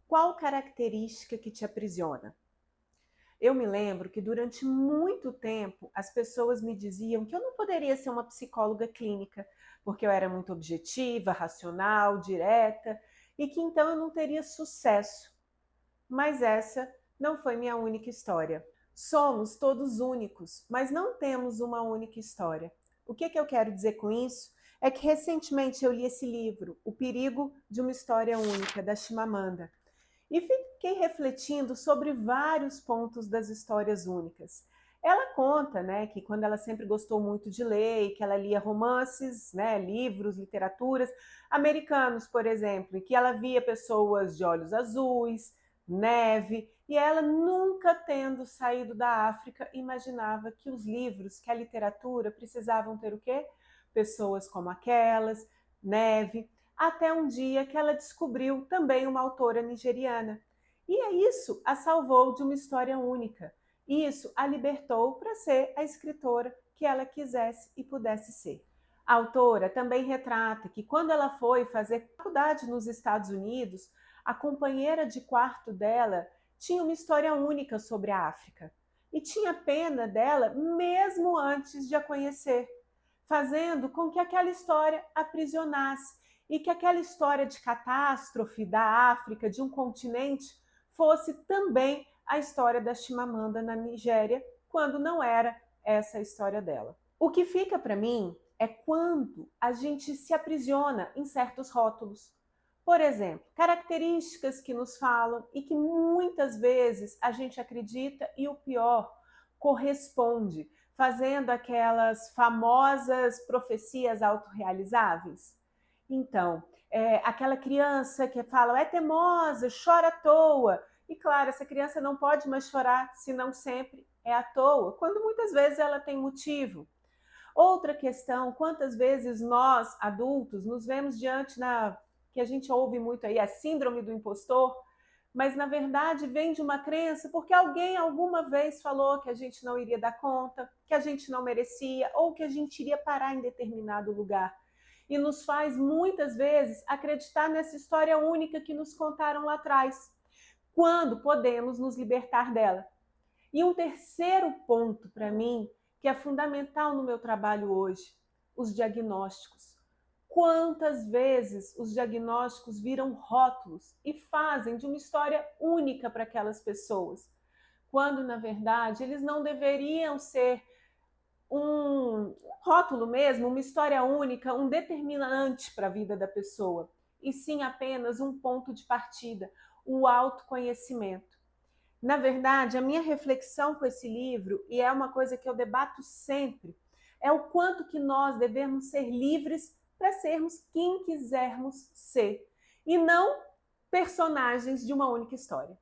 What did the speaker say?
Qual característica que te aprisiona? Eu me lembro que durante muito tempo as pessoas me diziam que eu não poderia ser uma psicóloga clínica, porque eu era muito objetiva, racional, direta, e que então eu não teria sucesso. Mas essa não foi minha única história. Somos todos únicos, mas não temos uma única história. O que eu quero dizer com isso? É que recentemente eu li esse livro, O Perigo de uma História Única, da Chimamanda. E fiquei refletindo sobre vários pontos das histórias únicas. Ela conta, né, que quando ela sempre gostou muito de ler e que ela lia romances, né, livros, literaturas americanos, por exemplo, e que ela via pessoas de olhos azuis, neve, e ela nunca tendo saído da África imaginava que os livros, que a literatura precisavam ter o quê? Pessoas como aquelas, neve, até um dia que ela descobriu também uma autora nigeriana. E é isso a salvou de uma história única. Isso a libertou para ser a escritora que ela quisesse e pudesse ser. A autora também retrata que quando ela foi fazer faculdade nos Estados Unidos, a companheira de quarto dela tinha uma história única sobre a África e tinha pena dela mesmo antes de a conhecer, fazendo com que aquela história aprisionasse e que aquela história de catástrofe da África, de um continente, fosse também a história da Chimamanda na Nigéria, quando não era essa a história dela. O que fica para mim é quando a gente se aprisiona em certos rótulos. Por exemplo, características que nos falam e que muitas vezes a gente acredita e o pior, corresponde, fazendo aquelas famosas profecias autorrealizáveis. Então, aquela criança que fala, é teimosa, chora à toa. E claro, essa criança não pode mais chorar, se não sempre é à toa, quando muitas vezes ela tem motivo. Outra questão, quantas vezes nós, adultos, nos vemos diante que a gente ouve muito aí, a síndrome do impostor, mas na verdade vem de uma crença porque alguém alguma vez falou que a gente não iria dar conta, que a gente não merecia ou que a gente iria parar em determinado lugar. E nos faz muitas vezes acreditar nessa história única que nos contaram lá atrás, quando podemos nos libertar dela. E um terceiro ponto para mim, que é fundamental no meu trabalho hoje, os diagnósticos. Quantas vezes os diagnósticos viram rótulos e fazem de uma história única para aquelas pessoas, quando na verdade eles não deveriam ser um rótulo mesmo, uma história única, um determinante para a vida da pessoa, e sim apenas um ponto de partida, o autoconhecimento. Na verdade, a minha reflexão com esse livro, e é uma coisa que eu debato sempre, é o quanto que nós devemos ser livres para sermos quem quisermos ser, e não personagens de uma única história.